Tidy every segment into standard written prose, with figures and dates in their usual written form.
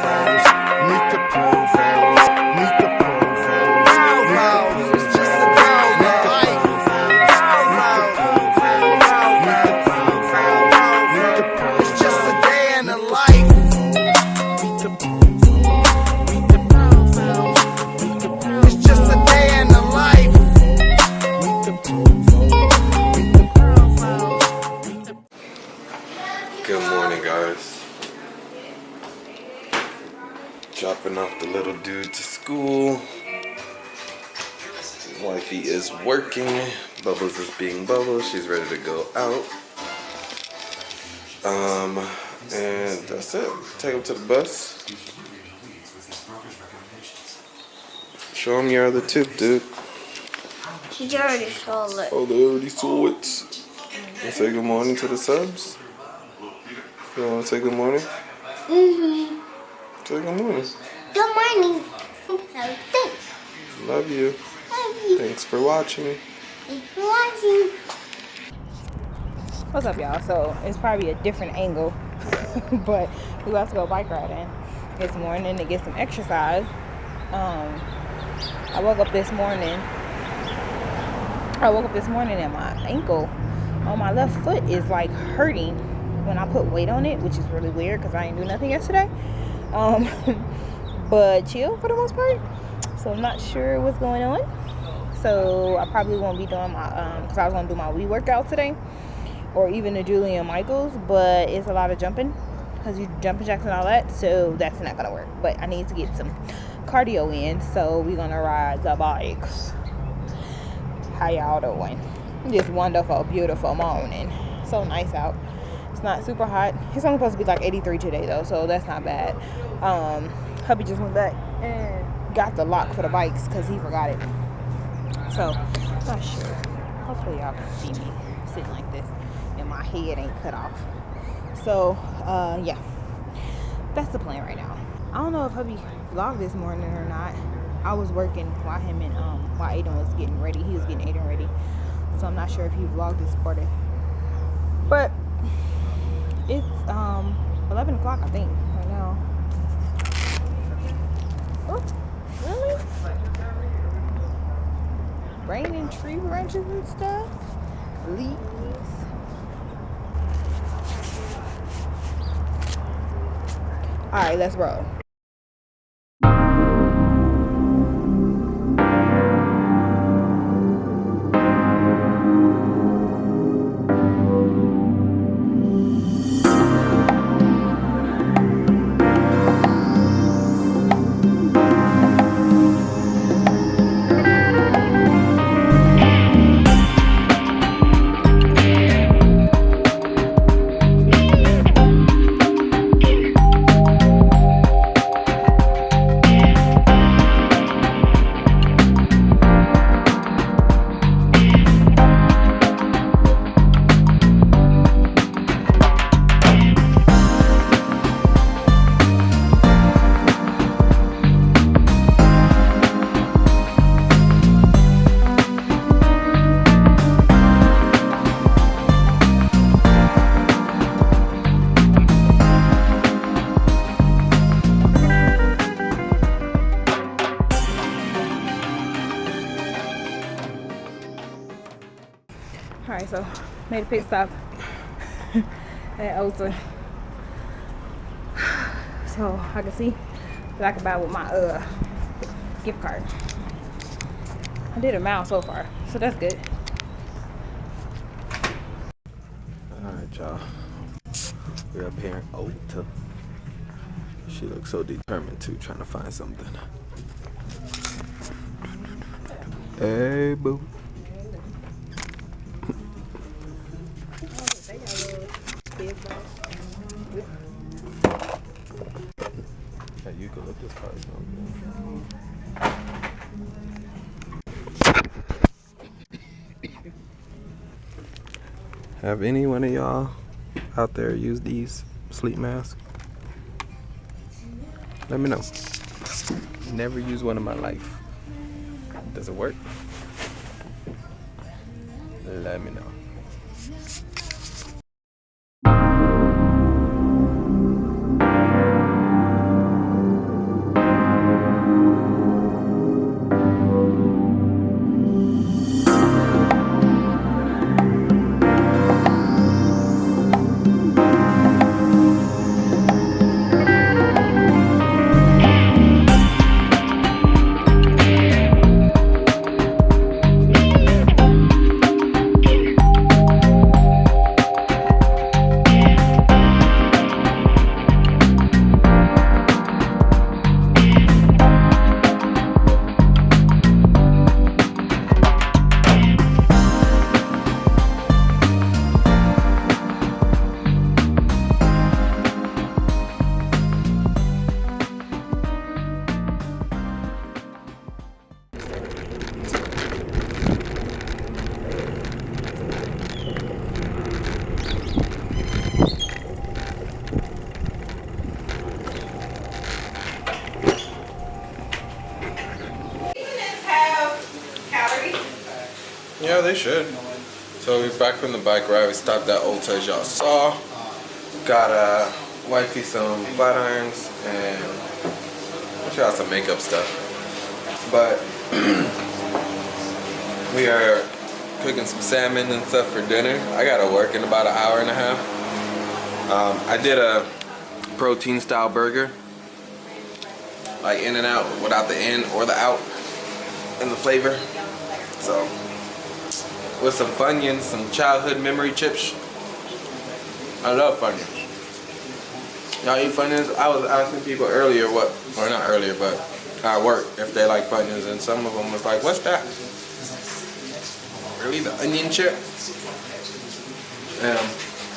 Meet the Provoville. Meet the Provoville. It's just a day in the life. It's just a day in the life. It's just a day in the life. Good morning, guys. Dropping off the little dude to school. Wifey is working. Bubbles is being Bubbles. She's ready to go out. And that's it. Take him to the bus. Show him your other tooth, dude. You already saw it. Oh, they already saw it. And say good morning to the subs. You want to say good morning? Mm-hmm. Say good morning. Good morning. Thanks. Love you. Love you. Thanks for watching. Thanks for watching. What's up, y'all? So it's probably a different angle, but we about to go bike riding this morning to get some exercise. I woke up this morning and my ankle on my left foot is like hurting when I put weight on it, which is really weird because I didn't do nothing yesterday. But chill for the most part. So I'm not sure what's going on. So I probably won't be doing my because I was gonna do my Wii workout today, or even the Julian Michaels, but it's a lot of jumping because you jumping jacks and all that, so that's not gonna work. But I need to get some cardio in, so we're gonna ride the bikes. How y'all doing? This wonderful, beautiful morning. So nice out. It's not super hot. It's only supposed to be like 83 today though, so that's not bad. Hubby just went back and got the lock for the bikes because he forgot it. So not sure. Hopefully y'all can see me sitting like this and my head ain't cut off. So yeah, that's the plan right now. I don't know if hubby vlogged this morning or not. I was working while him and while Aiden was getting ready. He was getting Aiden ready, so I'm not sure if he vlogged this morning. But it's 11 o'clock, I think, right now. Oh, really? Raining tree branches and stuff. Leaves. All right, let's roll. Alright, so made a pit stop at Ulta. So I can see that I can buy with my gift card. I did a mile so far, so that's good. Alright, y'all. We're up here in Ulta. She looks so determined too, trying to find something. Hey, boo. Yeah, you can look this part. Have any one of y'all out there used these sleep masks? Let me know. Never used one in my life. Does it work? Let me know. they should. So we're back from the bike ride. We stopped at Ulta as y'all saw. Got wifey some flat irons and she got some makeup stuff. But we are cooking some salmon and stuff for dinner. I gotta work in about an hour and a half. I did a protein style burger, like in and out without the in or the out and the flavor. So with some Funyuns, some childhood memory chips. I love Funyuns. Y'all eat Funyuns? I was asking people earlier or not earlier, but at work if they like Funyuns, and some of them was like, "What's that?" Really, the onion chip?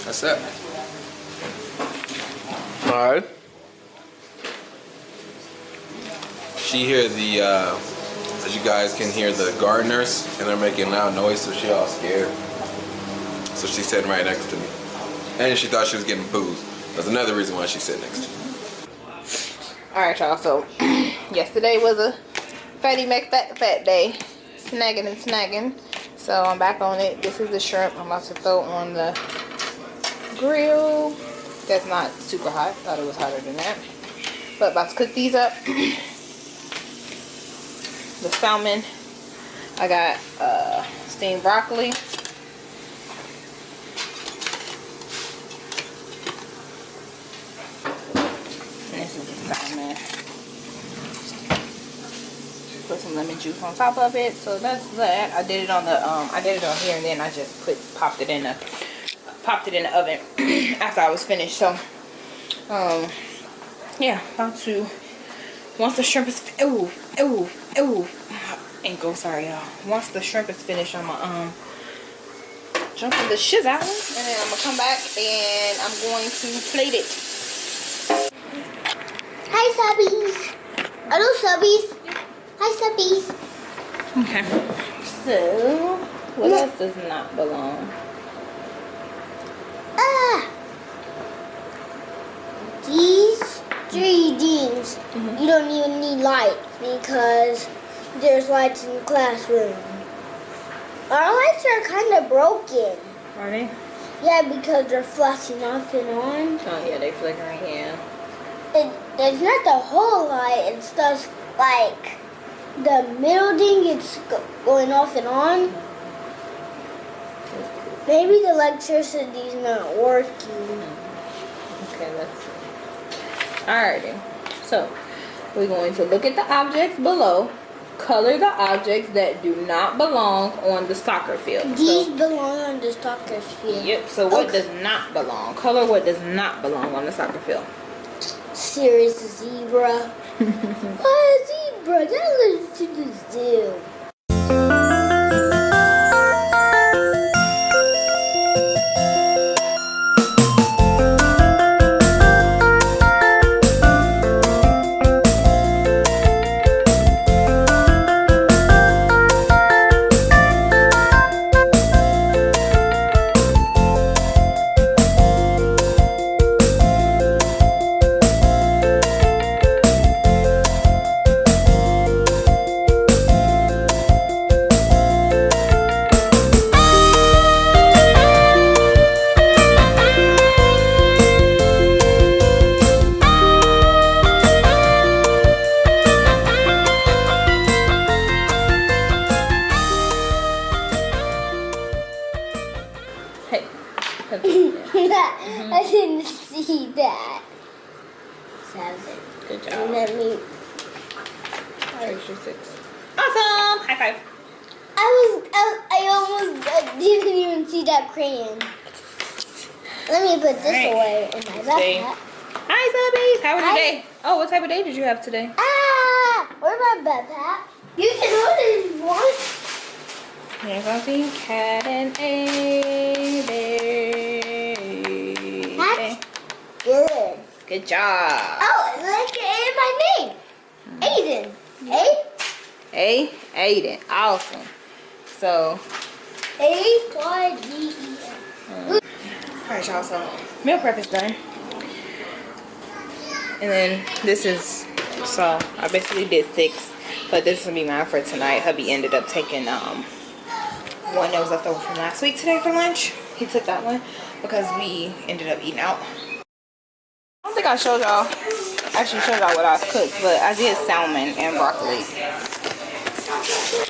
That's it. All right. She hear the, as you guys can hear, the gardeners, and they're making loud noise, so she all scared. So she's sitting right next to me. And she thought she was getting food. That's another reason why she's sitting next to me. Alright, y'all, so yesterday was a fatty fat day. Snagging and snagging. So I'm back on it. This is the shrimp I'm about to throw on the grill. That's not super hot. Thought it was hotter than that. But about to cook these up. The salmon. I got steamed broccoli. And this is the salmon. Put some lemon juice on top of it. So that's that. I did it on the I did it on here, and then I just popped it in the oven after I was finished. So yeah, about to, once the shrimp is ankle, sorry y'all. Once the shrimp is finished, I'm gonna jump in the shiz out, and then I'm gonna come back and I'm going to plate it. Hi, subbies. Hello, subbies. Hi, subbies. Okay. So what else does not belong? These 3Ds, you don't even need lights because there's lights in the classroom. Our lights are kind of broken. Are they? Yeah, because they're flashing off and on. Oh yeah, they flickering, yeah. It's not the whole light, it's just like the middle thing, it's going off and on. Maybe the electricity's not working. Okay, let's see. Alrighty. So we're going to look at the objects below, color the objects that do not belong on the soccer field. These belong on the soccer field. Yep, so what does not belong? Color what does not belong on the soccer field. Serious zebra. Why a zebra? That lives to the zoo. I didn't see that. 7. Good job. And let me. Trace 6. Awesome! High five. I almost didn't even see that crayon. Let me put this away in my backpack. Hi, subbies. How was your day? Oh, what type of day did you have today? Where's my backpack? You can order if you want. Here's something, cat and A. That's good. Good job. Oh, look at my name. Aiden. Aiden. Awesome. So, A-Y-D-E-N. alright, y'all. So, meal prep is done. And then this is, so I basically did 6, but this will be mine for tonight. Hubby ended up taking one that was left over from last week today for lunch. He took that one because we ended up eating out. I don't think I showed y'all, actually showed y'all what I cooked, but I did salmon and broccoli.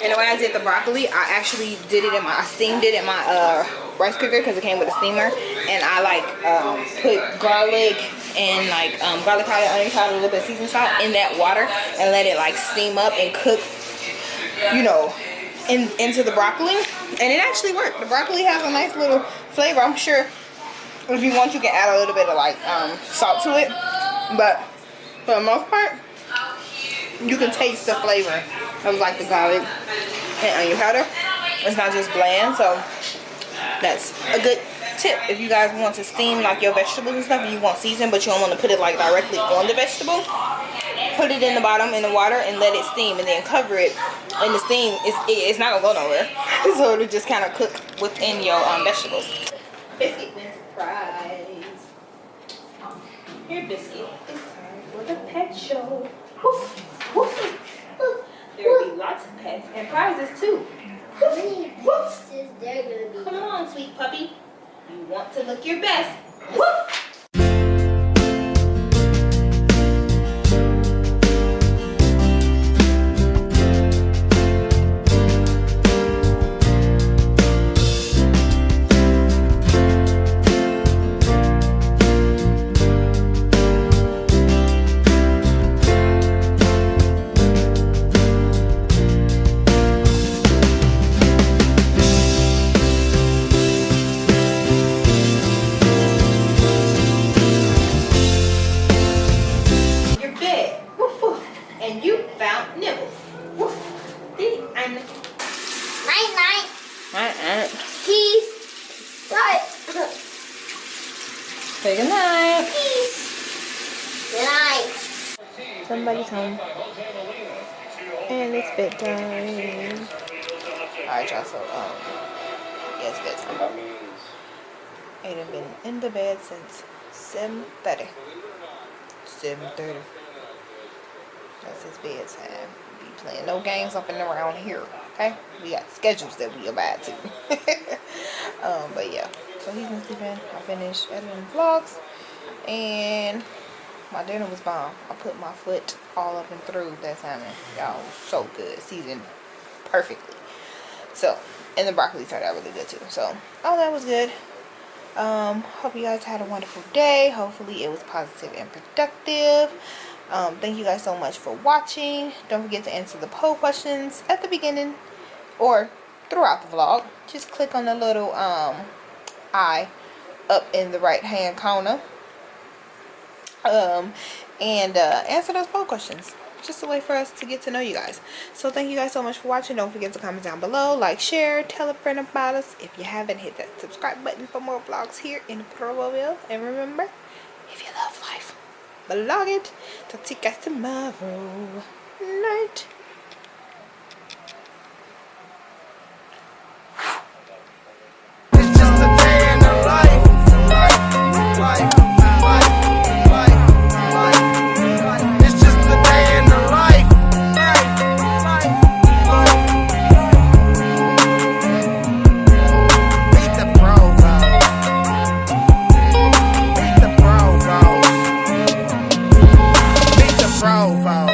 And the way I did the broccoli, I actually did it in my, I steamed it in my rice cooker because it came with a steamer. And I like put garlic and like garlic powder, onion powder, a little bit of seasoning salt in that water and let it like steam up and cook, you know, into the broccoli. And it actually worked. The broccoli has a nice little flavor. I'm sure if you want, you can add a little bit of like salt to it. But for the most part, you can taste the flavor of like the garlic and onion powder. It's not just bland, so that's a good tip if you guys want to steam like your vegetables and stuff and you want season but you don't want to put it like directly on the vegetable. Put it in the bottom in the water and let it steam and then cover it in the steam. It's not gonna go nowhere, so it'll just kind of cook within your vegetables. Biscuit with fries. Here, biscuit is for the pet show. Woof, woof. There will be lots of pets and prizes too. How many pieces there gonna be? Come on, sweet puppy. You want to look your best. Woof. Peace. Bye. Say good night. Peace. Good night. Somebody's home. And it's bedtime. Alright, y'all, so yeah, it's bedtime. Aiden been in the bed since 7:30. 7:30. That's his bedtime. Be playing no games up and around here. Okay? We got schedules that we abide to. But yeah. So he's been sleeping. I finished editing vlogs. And my dinner was bomb. I put my foot all up and through that salmon. Y'all, so good. Seasoned perfectly. So, and the broccoli turned out really good too. So, all that was good. Hope you guys had a wonderful day. Hopefully it was positive and productive. Thank you guys so much for watching. Don't forget to answer the poll questions at the beginning or throughout the vlog. Just click on the little eye up in the right hand corner and answer those poll questions. Just a way for us to get to know you guys. So thank you guys so much for watching. Don't forget to comment down below, like, share, tell a friend about us. If you haven't, hit that subscribe button for more vlogs here in Provoville. And remember, if you love life, vlog it. Talk to you guys tomorrow night. It's just a day in the life. It's just a day in the life. Meet the Provoville. Meet the Provoville. Meet the Provoville.